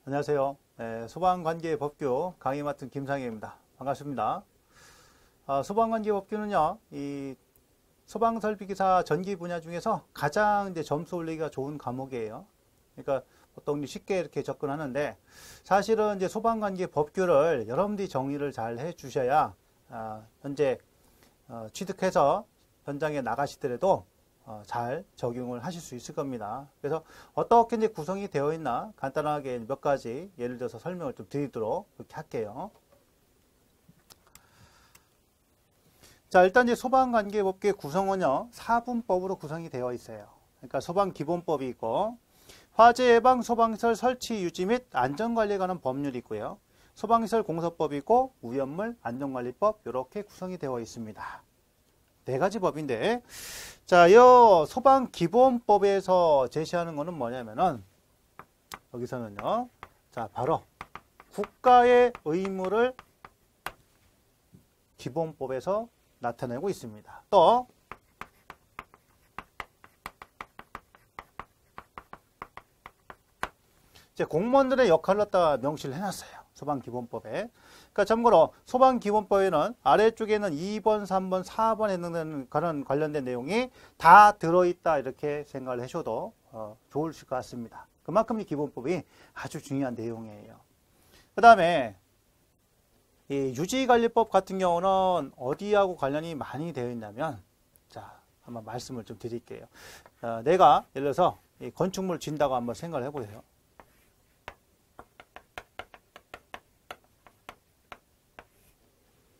안녕하세요. 소방관계법규 강의 맡은 김상혜입니다. 반갑습니다. 소방관계법규는요, 이 소방설비기사 전기 분야 중에서 가장 이제 점수 올리기가 좋은 과목이에요. 그러니까 보통 쉽게 이렇게 접근하는데, 사실은 이제 소방관계법규를 여러분들이 정리를 잘 해주셔야 현재 취득해서 현장에 나가시더라도 잘 적용을 하실 수 있을 겁니다. 그래서 어떻게 이제 구성이 되어 있나 간단하게 몇 가지 예를 들어서 설명을 좀 드리도록 그렇게 할게요. 자, 일단 이제 소방관계법규의 구성은요, 4분법으로 구성이 되어 있어요. 그러니까 소방기본법이 있고, 화재 예방 소방시설 설치 유지 및 안전관리에 관한 법률이 있고요. 소방시설 공사법이 있고, 오염물 안전관리법 이렇게 구성이 되어 있습니다. 네 가지 법인데, 자, 이 소방기본법에서 제시하는 거는 뭐냐면은, 여기서는요, 자, 바로 국가의 의무를 기본법에서 나타내고 있습니다. 또, 이제 공무원들의 역할을 갖다 명시를 해놨어요. 소방기본법에. 그러니까 참고로 소방기본법에는 아래쪽에는 2번, 3번, 4번에 해당되는 관련된 내용이 다 들어있다 이렇게 생각을 하셔도 좋을 것 같습니다. 그만큼 이 기본법이 아주 중요한 내용이에요. 그 다음에 이 유지관리법 같은 경우는 어디하고 관련이 많이 되어 있냐면, 자, 한번 말씀을 좀 드릴게요. 내가 예를 들어서 이 건축물을 짓는다고 한번 생각을 해보세요.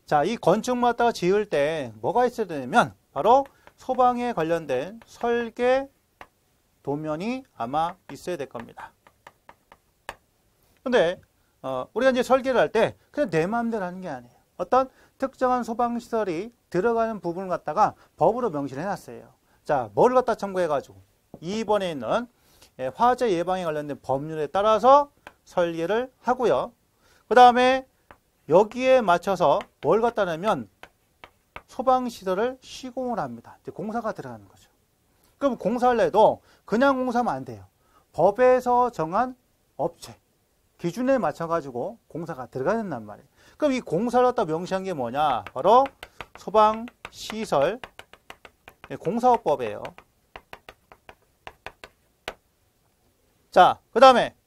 자, 이 건축물 갖다가 지을 때 뭐가 있어야 되냐면 바로 소방에 관련된 설계 도면이 아마 있어야 될 겁니다. 근데 우리가 이제 설계를 할 때 그냥 내 마음대로 하는 게 아니에요. 어떤 특정한 소방시설이 들어가는 부분을 갖다가 법으로 명시를 해놨어요. 자, 뭐를 갖다 참고해가지고 2번에 있는 화재 예방에 관련된 법률에 따라서 설계를 하고요. 그 다음에 여기에 맞춰서 뭘 갖다 내면 소방시설을 시공을 합니다. 이제 공사가 들어가는 거죠. 그럼 공사를 해도 그냥 공사하면 안 돼요. 법에서 정한 업체, 기준에 맞춰가지고 공사가 들어가야 된단 말이에요. 그럼 이 공사를 갖다 명시한 게 뭐냐? 바로 소방시설 공사업법이에요. 자, 그 다음에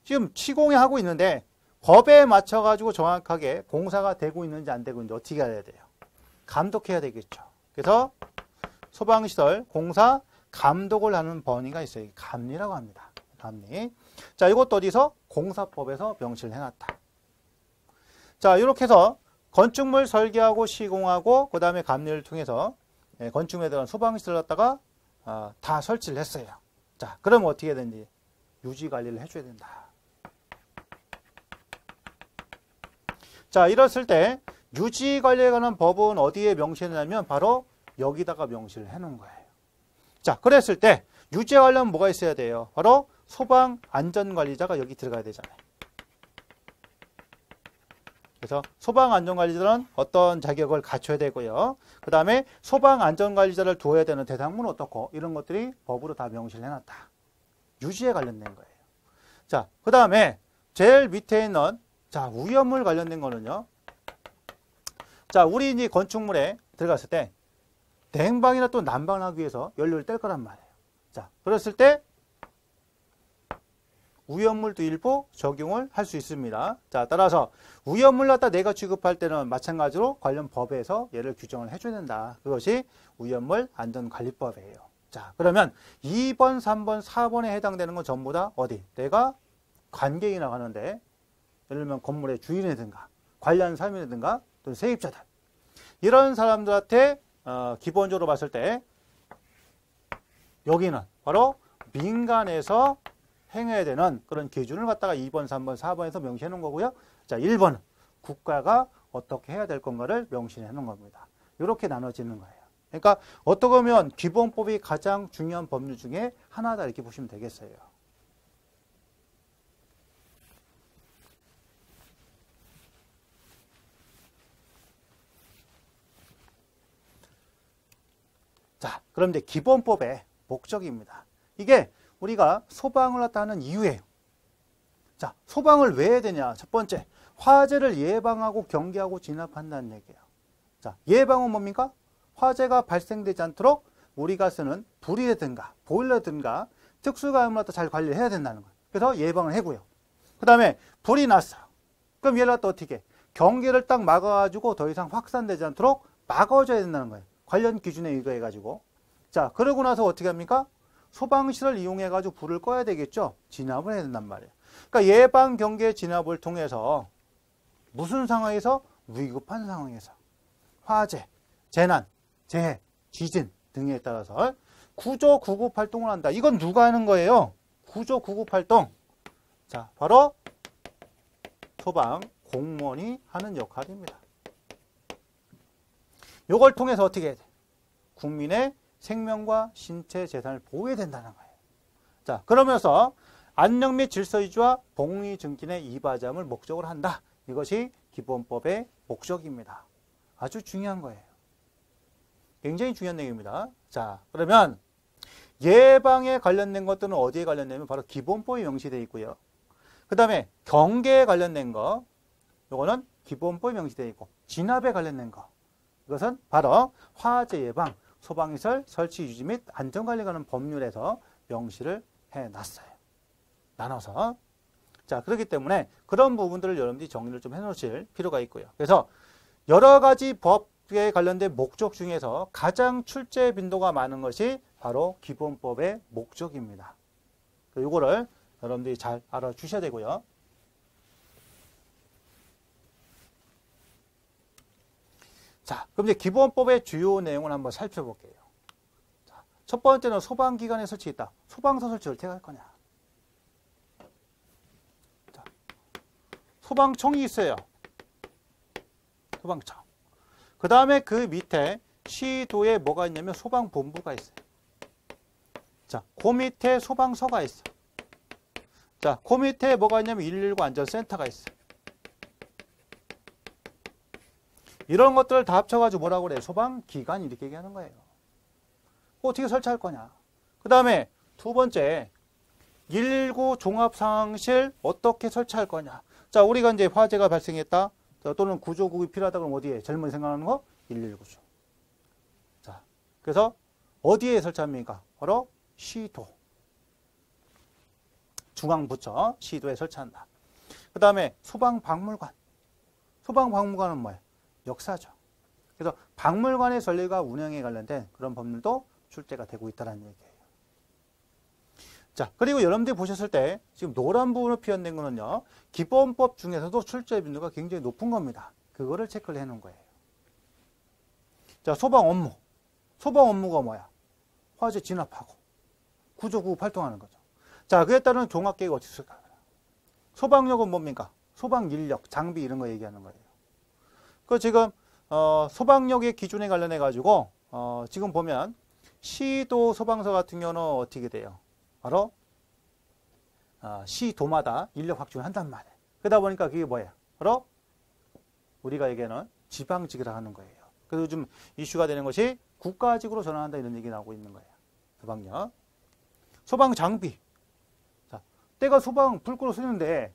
지금 시공에 하고 있는데 법에 맞춰가지고 정확하게 공사가 되고 있는지 안 되고 있는지 어떻게 해야 돼요? 감독해야 되겠죠. 그래서 소방시설 공사 감독을 하는 번위가 있어요. 감리라고 합니다. 감리. 자, 이것도 어디서? 공사법에서 명시를 해놨다. 자, 이렇게 해서 건축물 설계하고 시공하고 그 다음에 감리를 통해서 건축물에 들어간 소방시설을 갖다가 다 설치를 했어요. 자, 그러면 어떻게 해야 되는지 유지관리를 해줘야 된다. 자, 이랬을 때 유지관리에 관한 법은 어디에 명시했냐면 바로 여기다가 명시를 해놓은 거예요. 자, 그랬을 때 유지에 관련 뭐가 있어야 돼요? 바로 소방안전관리자가 여기 들어가야 되잖아요. 그래서 소방안전관리자는 어떤 자격을 갖춰야 되고요. 그 다음에 소방안전관리자를 두어야 되는 대상문은 어떻고 이런 것들이 법으로 다 명시를 해놨다. 유지에 관련된 거예요. 자, 그 다음에 제일 밑에 있는 자, 오염물 관련된 거는요. 자, 우리 이제 건축물에 들어갔을 때 냉방이나 또 난방을 하기 위해서 연료를 뗄 거란 말이에요. 자, 그랬을 때 오염물도 일부 적용을 할 수 있습니다. 자, 따라서 오염물 갖다 내가 취급할 때는 마찬가지로 관련 법에서 얘를 규정을 해줘야 된다. 그것이 오염물 안전관리법이에요. 자, 그러면 2번, 3번, 4번에 해당되는 건 전부 다 어디? 내가 관계인이 나가는데 예를 들면 건물의 주인이든가 관련 사람이든가 또는 세입자들 이런 사람들한테 기본적으로 봤을 때 여기는 바로 민간에서 행해야 되는 그런 기준을 갖다가 2번, 3번, 4번에서 명시해 놓은 거고요. 자, 1번은 국가가 어떻게 해야 될 건가를 명시해 놓은 겁니다. 이렇게 나눠지는 거예요. 그러니까 어떻게 보면 기본법이 가장 중요한 법률 중에 하나다 이렇게 보시면 되겠어요. 자, 그럼 이제 기본법의 목적입니다. 이게 우리가 소방을 갖다 하는 이유예요. 자, 소방을 왜 해야 되냐? 첫 번째, 화재를 예방하고 경계하고 진압한다는 얘기예요. 자, 예방은 뭡니까? 화재가 발생되지 않도록 우리가 쓰는 불이라든가 보일러든가 특수가염을 갖다 잘 관리를 해야 된다는 거예요. 그래서 예방을 해고요. 그 다음에 불이 났어요. 그럼 얘를 갖다 어떻게 해? 경계를 딱 막아가지고 더 이상 확산되지 않도록 막아줘야 된다는 거예요. 관련 기준에 의거해가지고. 자, 그러고 나서 어떻게 합니까? 소방실을 이용해가지고 불을 꺼야 되겠죠? 진압을 해야 된단 말이에요. 그러니까 예방, 경계, 진압을 통해서 무슨 상황에서? 위급한 상황에서. 화재, 재난, 재해, 지진 등에 따라서 구조 구급 활동을 한다. 이건 누가 하는 거예요? 구조 구급 활동. 자, 바로 소방 공무원이 하는 역할입니다. 이걸 통해서 어떻게 해야 돼? 국민의 생명과 신체 재산을 보호해야 된다는 거예요. 자, 그러면서 안녕 및 질서 유지와 복리 증진의 이바지함을 목적으로 한다. 이것이 기본법의 목적입니다. 아주 중요한 거예요. 굉장히 중요한 내용입니다. 자, 그러면 예방에 관련된 것들은 어디에 관련되면 바로 기본법이 명시되어 있고요. 그 다음에 경계에 관련된 거, 이거는 기본법이 명시되어 있고, 진압에 관련된 거, 이것은 바로 화재 예방, 소방시설 설치 유지 및 안전관리에 관한 법률에서 명시를 해놨어요. 나눠서. 자, 그렇기 때문에 그런 부분들을 여러분들이 정리를 좀 해놓으실 필요가 있고요. 그래서 여러 가지 법에 관련된 목적 중에서 가장 출제 빈도가 많은 것이 바로 기본법의 목적입니다. 이거를 여러분들이 잘 알아주셔야 되고요. 자, 그럼 이제 기본법의 주요 내용을 한번 살펴볼게요. 자, 첫 번째는 소방기관에 설치했다. 소방서 설치 어떻게 할 거냐? 자, 소방청이 있어요. 소방청. 그 다음에 그 밑에 시도에 뭐가 있냐면 소방본부가 있어요. 자, 그 밑에 소방서가 있어. 자, 그 밑에 뭐가 있냐면 119 안전센터가 있어. 이런 것들을 다 합쳐가지고 뭐라고 그래? 소방기관 이렇게 얘기하는 거예요. 어떻게 설치할 거냐? 그 다음에 두 번째, 119 종합상황실 어떻게 설치할 거냐? 자, 우리가 이제 화재가 발생했다. 또는 구조국이 필요하다 그러면 어디에? 젊은이 생각하는 거? 119죠. 자, 그래서 어디에 설치합니까? 바로 시도. 중앙부처 시도에 설치한다. 그 다음에 소방박물관. 소방박물관은 뭐예요? 역사죠. 그래서 박물관의 전리가 운영에 관련된 그런 법률도 출제가 되고 있다는 얘기예요. 자, 그리고 여러분들이 보셨을 때 지금 노란 부분으로 표현된 거는요, 기본법 중에서도 출제 빈도가 굉장히 높은 겁니다. 그거를 체크를 해 놓은 거예요. 자, 소방 업무. 소방 업무가 뭐야? 화재 진압하고 구조구급 활동하는 거죠. 자, 그에 따른 종합계획이 어떻게 있을까요? 소방력은 뭡니까? 소방 인력, 장비 이런 거 얘기하는 거예요. 그 지금 소방력의 기준에 관련해 가지고 지금 보면 시도 소방서 같은 경우는 어떻게 돼요? 바로 시도마다 인력 확충을 한단 말이에요. 그러다 보니까 그게 뭐예요? 바로 우리가 얘기하는 지방직이라 하는 거예요. 그래서 요즘 이슈가 되는 것이 국가직으로 전환한다 이런 얘기 나오고 있는 거예요. 소방력. 소방 장비. 자, 때가 소방 불 끄러 쓰는데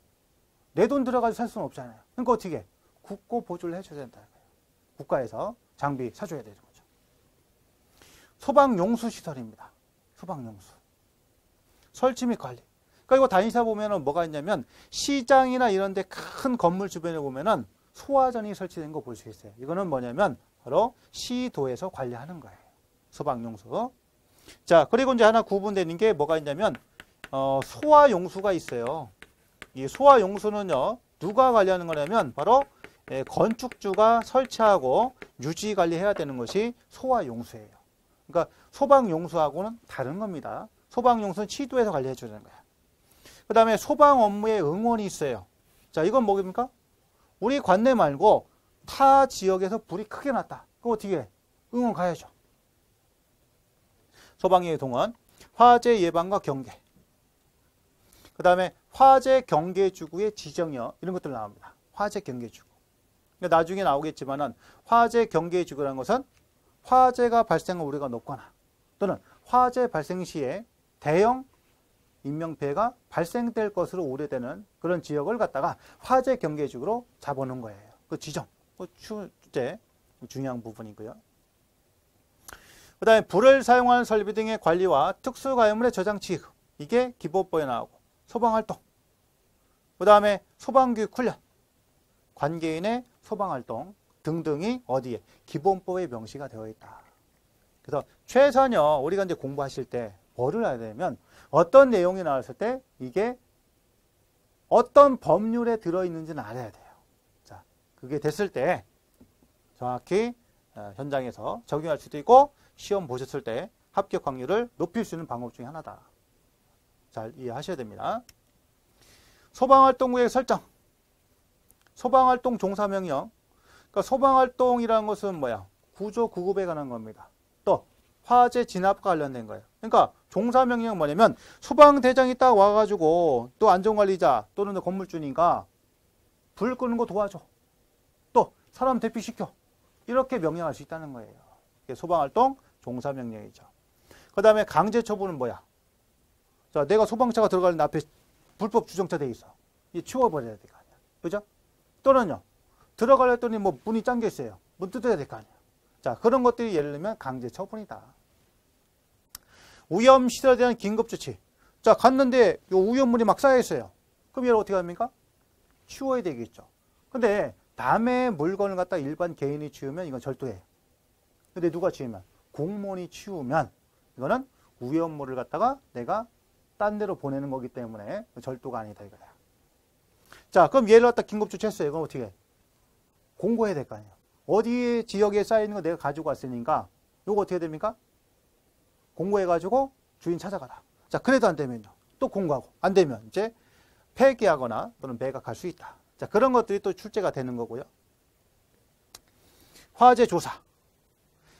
내 돈 들어가서 살 수는 없잖아요. 그러니까 어떻게 해? 국고 보조를 해줘야 된다는 거예요. 국가에서 장비 사줘야 되는 거죠. 소방용수 시설입니다. 소방용수. 설치 및 관리. 그러니까 이거 다니사 보면은 뭐가 있냐면 시장이나 이런 데 큰 건물 주변에 보면은 소화전이 설치된 거 볼 수 있어요. 이거는 뭐냐면 바로 시도에서 관리하는 거예요. 소방용수. 자, 그리고 이제 하나 구분되는 게 뭐가 있냐면 소화용수가 있어요. 이 소화용수는요, 누가 관리하는 거냐면 바로 건축주가 설치하고 유지 관리해야 되는 것이 소화용수예요. 그러니까 소방용수하고는 다른 겁니다. 소방용수는 시도에서 관리해 줘야 되는 거야. 그 다음에 소방 업무에 응원이 있어요. 자, 이건 뭐입니까? 우리 관내 말고 타 지역에서 불이 크게 났다. 그거 어떻게 해? 응원 가야죠. 소방의 동원, 화재 예방과 경계. 그 다음에 화재 경계주구의 지정이요. 이런 것들 나옵니다. 화재 경계주구. 나중에 나오겠지만은 화재 경계주구라는 것은 화재가 발생한 우려가 높거나 또는 화재 발생 시에 대형 인명피해가 발생될 것으로 우려되는 그런 지역을 갖다가 화재 경계지구로 잡아놓은 거예요. 그 지정, 그 주제 중요한 부분이고요. 그 다음에 불을 사용하는 설비 등의 관리와 특수가열물의 저장 취급, 이게 기본법에 나오고, 소방활동, 그 다음에 소방교육 훈련, 관계인의 소방활동 등등이 어디에? 기본법에 명시가 되어 있다. 그래서 최선요, 우리가 이제 공부하실 때 뭐를 해야 되냐면, 어떤 내용이 나왔을 때 이게 어떤 법률에 들어있는지는 알아야 돼요. 자, 그게 됐을 때 정확히 현장에서 적용할 수도 있고, 시험 보셨을 때 합격 확률을 높일 수 있는 방법 중에 하나다. 잘 이해하셔야 됩니다. 소방활동구역 설정, 소방활동 종사명령. 그러니까 소방활동이라는 것은 뭐야? 구조 구급에 관한 겁니다. 또 화재 진압과 관련된 거예요. 그러니까 종사명령은 뭐냐면 소방대장이 딱 와가지고 또 안전관리자 또는 건물주니까 불 끄는 거 도와줘. 또 사람 대피시켜. 이렇게 명령할 수 있다는 거예요. 이게 소방활동 종사명령이죠. 그 다음에 강제처분은 뭐야? 자, 내가 소방차가 들어가는데 앞에 불법 주정차 돼 있어. 이 치워버려야 될 거 아니야. 그죠? 또는요, 들어가려 했더니 뭐 문이 잠겨 있어요. 문 뜯어야 될 거 아니야. 자, 그런 것들이 예를 들면 강제처분이다. 오염시설에 대한 긴급조치. 자, 갔는데 요 오염물이 막 쌓여 있어요. 그럼 얘를 어떻게 합니까? 치워야 되겠죠. 근데 남의 물건을 갖다 일반 개인이 치우면 이건 절도예요. 근데 누가 치우면? 공무원이 치우면 이거는 오염물을 갖다가 내가 딴 데로 보내는 거기 때문에 절도가 아니다 이거야. 자, 그럼 얘를 갖다 긴급조치했어요. 이건 어떻게 해? 공고해야 될 거 아니에요. 어디 지역에 쌓여있는 거 내가 가지고 왔으니까 이거 어떻게 됩니까? 공고해가지고 주인 찾아가라. 자, 그래도 안 되면요. 또 공고하고 안 되면 이제 폐기하거나 또는 매각할 수 있다. 자, 그런 것들이 또 출제가 되는 거고요. 화재 조사.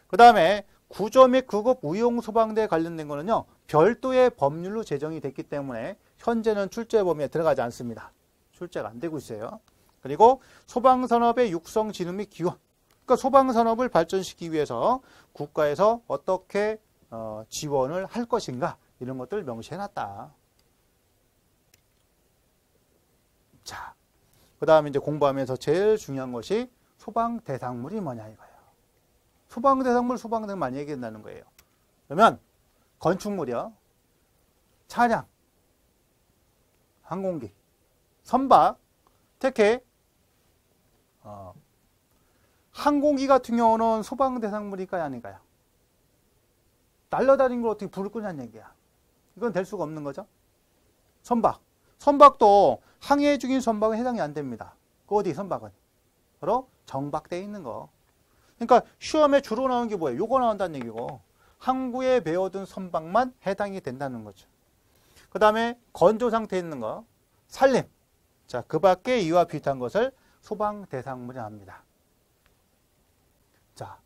그 다음에 구조 및 구급 우용 소방대에 관련된 거는요, 별도의 법률로 제정이 됐기 때문에 현재는 출제 범위에 들어가지 않습니다. 출제가 안 되고 있어요. 그리고 소방산업의 육성, 진흥 및 기원. 그러니까 소방산업을 발전시키기 위해서 국가에서 어떻게 지원을 할 것인가 이런 것들을 명시해놨다. 자, 그 다음에 이제 공부하면서 제일 중요한 것이 소방 대상물이 뭐냐 이거예요. 소방 대상물, 소방대상 많이 얘기한다는 거예요. 그러면 건축물이요, 차량, 항공기, 선박, 특히 항공기 같은 경우는 소방 대상물일까요, 아닌가요? 날아다니는 걸 어떻게 불을 끄냐는 얘기야. 이건 될 수가 없는 거죠. 선박, 선박도 항해 중인 선박은 해당이 안 됩니다. 그 어디 선박은? 바로 정박되어 있는 거. 그러니까 시험에 주로 나오는 게 뭐예요? 요거 나온다는 얘기고, 항구에 배어든 선박만 해당이 된다는 거죠. 그 다음에 건조 상태에 있는 거, 산림. 자, 그 밖에 이와 비슷한 것을 소방 대상물이라 합니다. 자,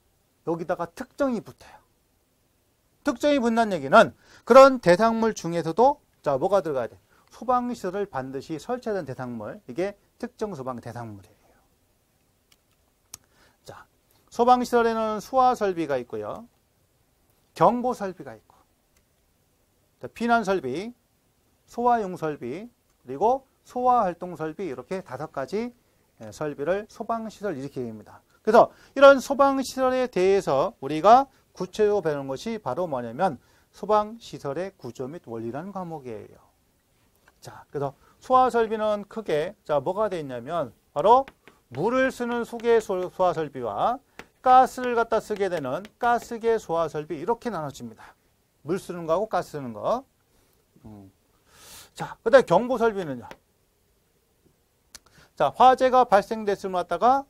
여기다가 특정이 붙어요. 특정이 붙는 얘기는 그런 대상물 중에서도 자, 뭐가 들어가야 돼? 소방시설을 반드시 설치하는 대상물, 이게 특정 소방 대상물이에요. 자, 소방시설에는 수화설비가 있고요, 경보설비가 있고, 피난설비, 소화용설비, 그리고 소화활동설비, 이렇게 5가지 설비를 소방시설 이렇게 얘기합니다. 그래서 이런 소방시설에 대해서 우리가 구체적으로 배우는 것이 바로 뭐냐면 소방시설의 구조 및 원리라는 과목이에요. 자, 그래서 소화설비는 크게 자, 뭐가 되어 있냐면 바로 물을 쓰는 수계 소화설비와 가스를 갖다 쓰게 되는 가스계 소화설비, 이렇게 나눠집니다. 물 쓰는 거하고 가스 쓰는 거. 자, 그 다음에 경보설비는요. 자, 화재가 발생됐음을 갖다가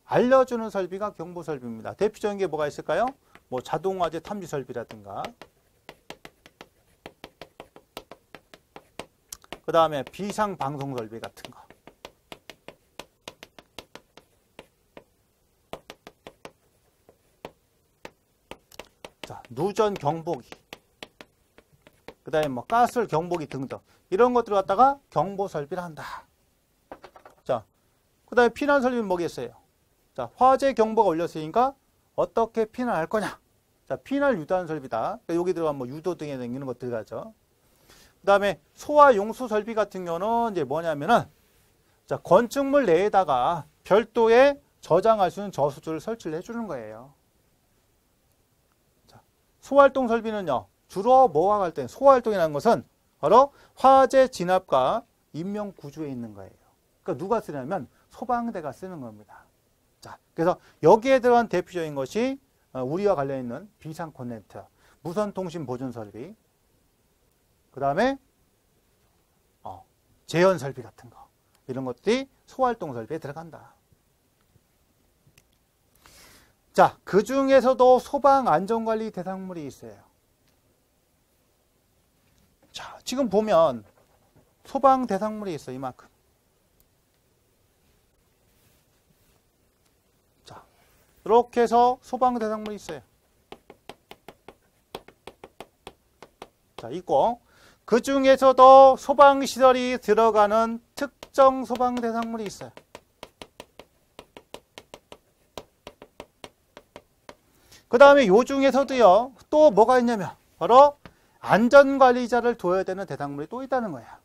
알려주는 설비가 경보설비입니다. 대표적인 게 뭐가 있을까요? 뭐 자동화재 탐지설비라든가, 그 다음에 비상방송설비 같은 거. 자, 누전 경보기, 그 다음에 뭐 가스 경보기 등등, 이런 것들을 갖다가 경보설비를 한다. 자, 그 다음에 피난설비는 뭐겠어요? 자, 화재 경보가 올렸으니까 어떻게 피난할 거냐? 자, 피난을 유도하는 설비다. 그러니까 여기 들어가면 뭐 유도 등에 이런 것 들어가죠. 그 그다음에 소화 용수 설비 같은 경우는 이제 뭐냐면은 자, 건축물 내에다가 별도의 저장할 수 있는 저수지를 설치를 해주는 거예요. 자, 소활동 설비는요, 주로 뭐와 관련된 소활동이라는 것은 바로 화재 진압과 인명 구조에 있는 거예요. 그러니까 누가 쓰냐면 소방대가 쓰는 겁니다. 자, 그래서 여기에 들어간 대표적인 것이 우리와 관련 있는 비상 콘센트, 무선 통신 보존 설비, 그 다음에 제연 설비 같은 거, 이런 것들이 소활동 설비에 들어간다. 자, 그 중에서도 소방 안전관리 대상물이 있어요. 자, 지금 보면 소방 대상물이 있어, 이만큼. 자, 이렇게 해서 소방 대상물이 있어요. 자, 있고, 그 중에서도 소방시설이 들어가는 특정 소방 대상물이 있어요. 그 다음에 요 중에서도요, 또 뭐가 있냐면, 바로 안전관리자를 둬야 되는 대상물이 또 있다는 거야.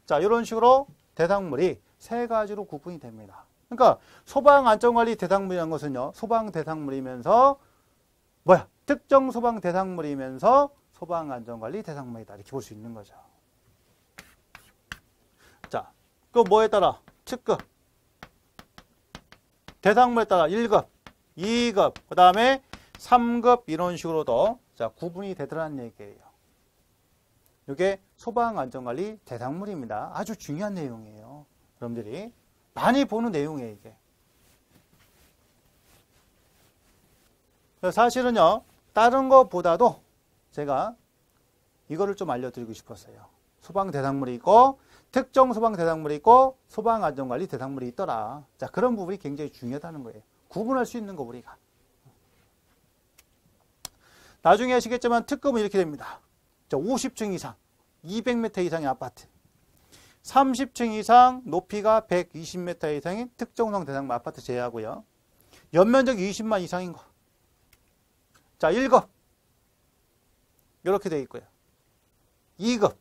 자, 이런 식으로 대상물이 세 가지로 구분이 됩니다. 그러니까 소방안전관리 대상물이라는 것은요, 소방 대상물이면서 뭐야? 특정 소방 대상물이면서 소방안전관리 대상물이다. 이렇게 볼 수 있는 거죠. 자, 그 뭐에 따라? 특급. 대상물에 따라 1급, 2급, 그 다음에 3급 이런 식으로도 자, 구분이 되더라는 얘기예요. 이게 소방안전관리 대상물입니다. 아주 중요한 내용이에요. 여러분들이 많이 보는 내용이에요, 이게. 사실은요, 다른 것보다도 제가 이거를 좀 알려드리고 싶었어요. 소방 대상물이 있고, 특정 소방 대상물이 있고, 소방안전관리 대상물이 있더라. 자, 그런 부분이 굉장히 중요하다는 거예요. 구분할 수 있는 거, 우리가. 나중에 아시겠지만 특급은 이렇게 됩니다. 50층 이상, 200m 이상의 아파트. 30층 이상, 높이가 120m 이상인 특정성 대상물 아파트 제외하고요. 연면적이 20만 이상인 거. 자, 1급. 이렇게 되어 있고요. 2급.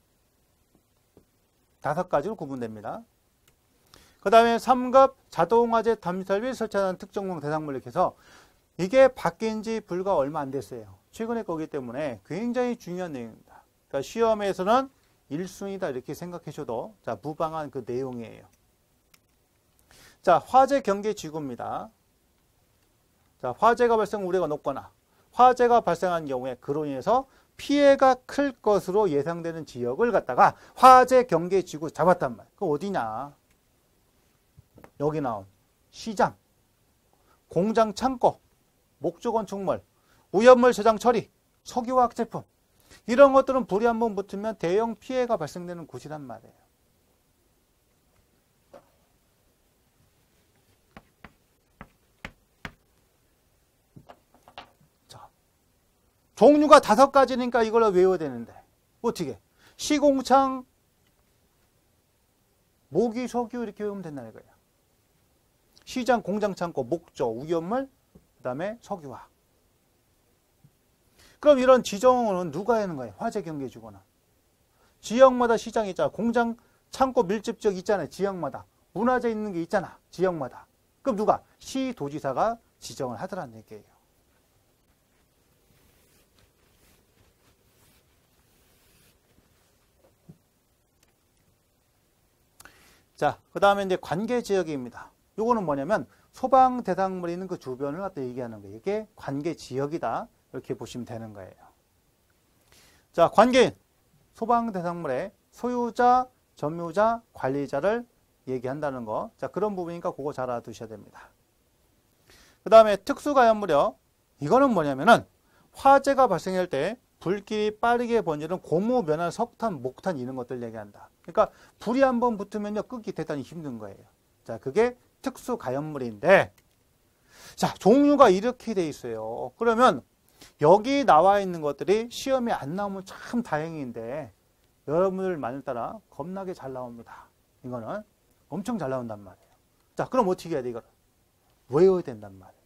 5가지로 구분됩니다. 그 다음에 3급 자동화재 탐지설비를 설치하는 특정성 대상물 이렇게 해서 이게 바뀐 지 불과 얼마 안 됐어요. 최근에 거기 때문에 굉장히 중요한 내용입니다. 그러니까 시험에서는 1순위다 이렇게 생각하셔도 자, 무방한 그 내용이에요. 자, 화재 경계 지구입니다. 자, 화재가 발생 우려가 높거나 화재가 발생한 경우에 그로 인해서 피해가 클 것으로 예상되는 지역을 갖다가 화재 경계 지구 잡았단 말이에요. 그 어디냐? 여기 나온 시장, 공장 창고, 목조 건축물, 오염물 저장 처리, 석유화학 제품 이런 것들은 불이 한번 붙으면 대형 피해가 발생되는 곳이란 말이에요. 자, 종류가 5가지니까 이걸 외워야 되는데 어떻게? 시공창, 모기, 석유 이렇게 외우면 된다는 거예요. 시장, 공장, 창고, 목조, 오염물, 그 다음에 석유화학. 그럼 이런 지정은 누가 하는 거예요? 화재 경계 지구는. 지역마다 시장이 있잖아. 공장, 창고 밀집 지역 있잖아요. 지역마다. 문화재 있는 게 있잖아. 지역마다. 그럼 누가? 시도지사가 지정을 하더라는 얘기예요. 자, 그 다음에 이제 관계 지역입니다. 요거는 뭐냐면 소방 대상물이 있는 그 주변을 갖다 얘기하는 거예요. 이게 관계 지역이다. 이렇게 보시면 되는 거예요. 자, 관계인. 소방 대상물의 소유자, 점유자, 관리자를 얘기한다는 거. 자, 그런 부분이니까 그거 잘 알아두셔야 됩니다. 그 다음에 특수가연물이요. 이거는 뭐냐면은 화재가 발생할 때 불길이 빠르게 번지는 고무, 면화, 석탄, 목탄 이런 것들 얘기한다. 그러니까 불이 한번 붙으면요, 끄기 대단히 힘든 거예요. 자, 그게 특수가연물인데, 자, 종류가 이렇게 돼 있어요. 그러면 여기 나와 있는 것들이 시험에 안 나오면 참 다행인데 여러분들 말을 따라 겁나게 잘 나옵니다. 이거는 엄청 잘 나온단 말이에요. 자, 그럼 어떻게 해야 돼? 이걸 외워야 된단 말이에요.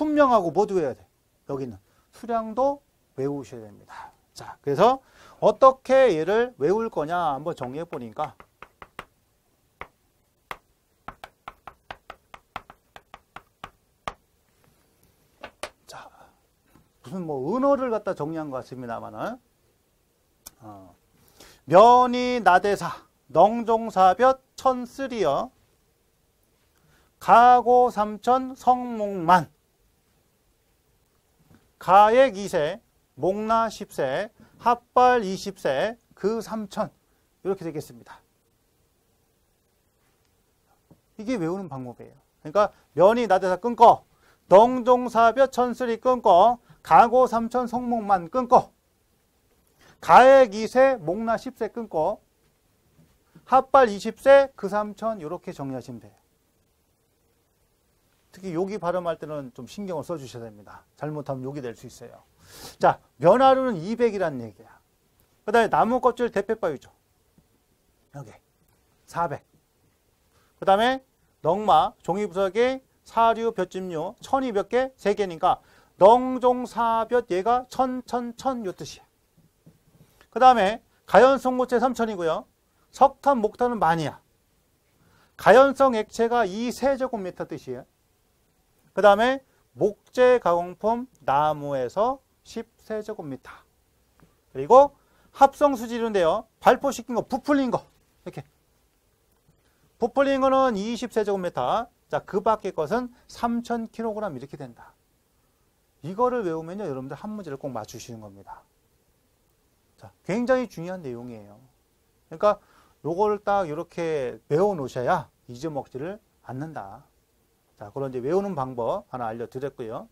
분명하고 모두 외워야 돼. 여기는 수량도 외우셔야 됩니다. 자, 그래서 어떻게 얘를 외울 거냐 한번 정리해 보니까 자, 무슨 뭐 은어를 갖다 정리한 것 같습니다만은 면이 나대사 넝종사볕 천쓰리여 가고 삼천 성목만 가액 2세 목나 10세 합발 20세 그 3천 이렇게 되겠습니다. 이게 외우는 방법이에요. 그러니까 면이 나대사 끊고 넝종사볕 천쓰리 끊고 가고 삼천 성목만 끊고 가액 2세 목나 10세 끊고 합발 20세 그 3천 이렇게 정리하시면 돼요. 특히 여기 발음할 때는 좀 신경을 써주셔야 됩니다. 잘못하면 욕이 될 수 있어요. 자, 면화류는 200이라는 얘기야. 그 다음에 나무 껍질 대패바위죠. 여기 400. 그 다음에 넝마, 종이부석에 사류, 볏짚류, 천이 몇 개? 3개니까 넝종사볕 얘가 천 요 뜻이야. 그 다음에 가연성 모체 3천이고요. 석탄, 목탄은 만이야. 가연성 액체가 2세제곱미터 뜻이에요. 그 다음에 목재 가공품 나무에서 10세제곱미터. 그리고 합성 수질인데요. 발포시킨 거, 부풀린 거. 이렇게. 부풀린 거는 20세제곱미터. 자, 그 밖의 것은 3000kg 이렇게 된다. 이거를 외우면요. 여러분들 한 문제를 꼭 맞추시는 겁니다. 자, 굉장히 중요한 내용이에요. 그러니까 요거를 딱 이렇게 외워 놓으셔야 잊어먹지를 않는다. 자, 그런 이제 외우는 방법 하나 알려드렸고요.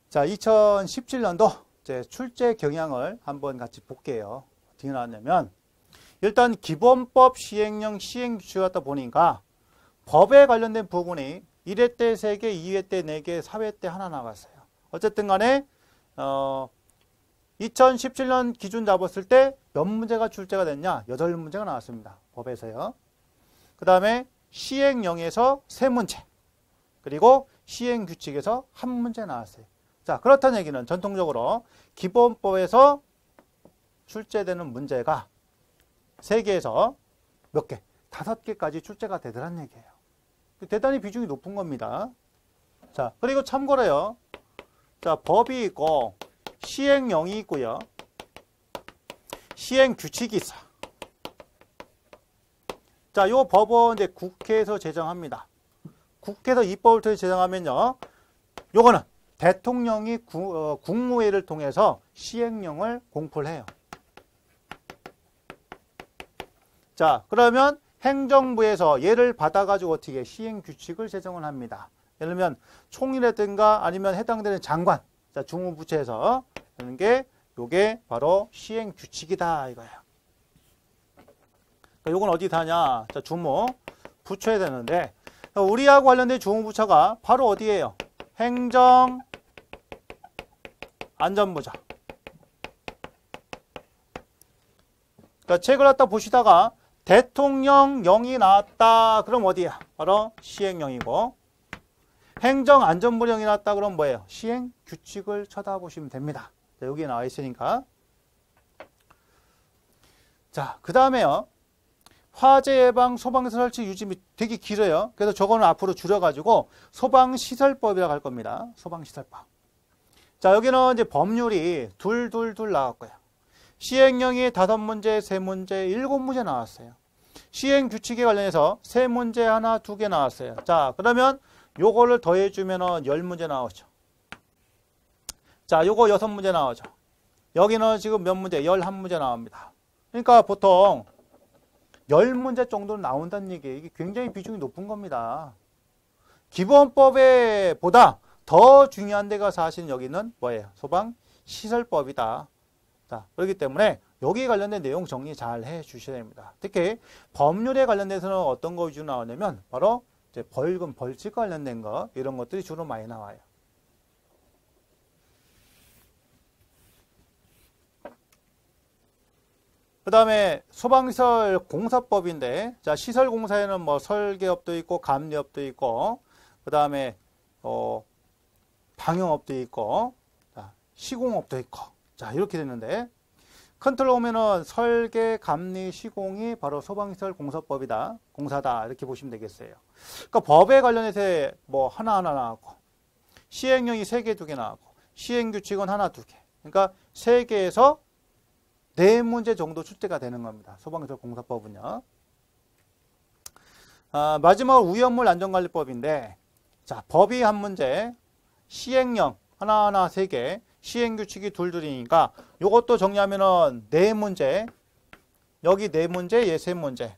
자, 2017년도 이제 출제 경향을 한번 같이 볼게요. 어떻게 나왔냐면, 일단 기본법 시행령 시행규칙을 갖다 보니까 법에 관련된 부분이 1회 때 3개, 2회 때 4개, 4회 때 하나 나갔어요. 어쨌든 간에 2017년 기준 잡았을 때 몇 문제가 출제가 됐냐? 8문제가 나왔습니다. 법에서요. 그 다음에 시행령에서 3문제, 그리고 시행규칙에서 1문제 나왔어요. 자, 그렇다는 얘기는 전통적으로 기본법에서 출제되는 문제가 3개에서 몇 개? 5개까지 출제가 되더란 얘기예요. 대단히 비중이 높은 겁니다. 자, 그리고 참고로요. 자, 법이 있고 시행령이 있고요. 시행규칙이 있어. 자, 요 법은 이제 국회에서 제정합니다. 국회에서 입법을 통해 제정하면요. 요거는 대통령이 국무회의를 통해서 시행령을 공포를 해요. 자, 그러면 행정부에서 얘를 받아가지고 어떻게 시행규칙을 제정을 합니다. 예를 들면 총리라든가 아니면 해당되는 장관, 자, 주무부처에서 하는 게 요게 바로 시행규칙이다 이거예요. 그러니까 요건 어디 다냐? 자, 주무 부처에 되는데 우리하고 관련된 주무부처가 바로 어디예요? 행정안전부죠. 그러니까 책을 갖다 보시다가 대통령령이 나왔다. 그럼 어디야? 바로 시행령이고, 행정안전부령이 나왔다. 그럼 뭐예요? 시행규칙을 쳐다보시면 됩니다. 자, 여기에 나와 있으니까. 자, 그 다음에요. 화재 예방 소방시설 설치 유지 및 되게 길어요. 그래서 저거는 앞으로 줄여가지고 소방시설법이라고 할 겁니다. 소방시설법. 자, 여기는 이제 법률이 둘 나왔고요. 시행령이 5문제, 3문제, 7문제 나왔어요. 시행규칙에 관련해서 3문제 하나, 2개 나왔어요. 자, 그러면 요거를 더해주면 10문제 나오죠. 자, 요거 6문제 나오죠. 여기는 지금 몇 문제? 11문제 나옵니다. 그러니까 보통 10문제 정도는 나온다는 얘기예요. 이게 굉장히 비중이 높은 겁니다. 기본법에 보다 더 중요한 데가 사실 여기는 뭐예요? 소방시설법이다. 자, 그렇기 때문에 여기에 관련된 내용 정리 잘 해 주셔야 됩니다. 특히 법률에 관련돼서는 어떤 거 위주로 나오냐면 바로 이제 벌금, 벌칙 관련된 거 이런 것들이 주로 많이 나와요. 그 다음에 소방시설 공사법인데, 자, 시설공사에는 뭐 설계업도 있고 감리업도 있고, 그 다음에 방영업도 있고, 자, 시공업도 있고, 자, 이렇게 되는데, 컨트롤 오면은 설계, 감리, 시공이 바로 소방시설 공사법이다, 공사다, 이렇게 보시면 되겠어요. 그러니까 법에 관련해서 뭐 하나하나 나왔고, 시행령이 3개, 2개 나왔고, 시행규칙은 하나, 2개. 그러니까 3개에서 4문제 정도 출제가 되는 겁니다. 소방시설 공사법은요. 마지막으로 위험물 안전관리법인데, 자, 법이 한 문제, 시행령 하나하나 3개, 시행규칙이 둘이니까 요것도 정리하면은 4문제, 여기 4문제, 얘 3문제.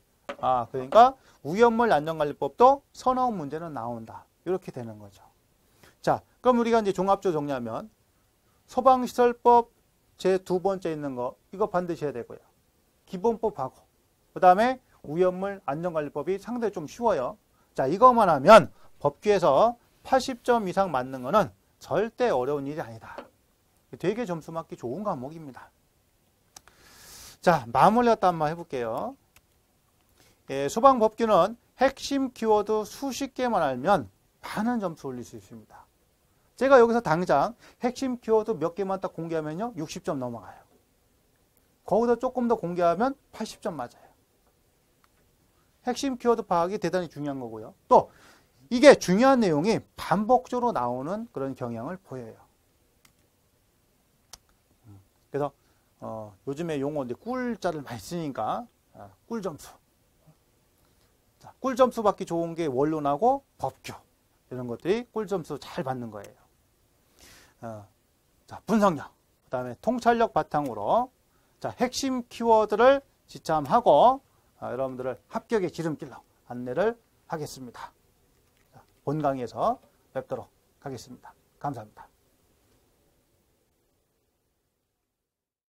그러니까 위험물 안전관리법도 서너 문제는 나온다. 이렇게 되는 거죠. 자, 그럼 우리가 이제 종합적으로 정리하면 소방시설법 제 2번째 있는 거 이거 반드시 해야 되고요. 기본법하고 그 다음에 위험물 안전관리법이 상당히 좀 쉬워요. 자, 이것만 하면 법규에서 80점 이상 맞는 거는 절대 어려운 일이 아니다. 되게 점수 맞기 좋은 과목입니다. 자, 마무리 갖다 한번 해볼게요. 소방법규는 핵심 키워드 수십 개만 알면 많은 점수 올릴 수 있습니다. 제가 여기서 당장 핵심 키워드 몇 개만 딱 공개하면요 60점 넘어가요. 거기서 조금 더 공개하면 80점 맞아요. 핵심 키워드 파악이 대단히 중요한 거고요. 또 이게 중요한 내용이 반복적으로 나오는 그런 경향을 보여요. 그래서 요즘에 용어 이제 꿀자를 많이 쓰니까 꿀점수. 자, 꿀점수 받기 좋은 게 원론하고 법규 이런 것들이 꿀점수 잘 받는 거예요. 자, 분석력, 그 다음에 통찰력 바탕으로 자, 핵심 키워드를 지참하고 여러분들을 합격의 지름길로 안내를 하겠습니다. 자, 본 강의에서 뵙도록 하겠습니다. 감사합니다.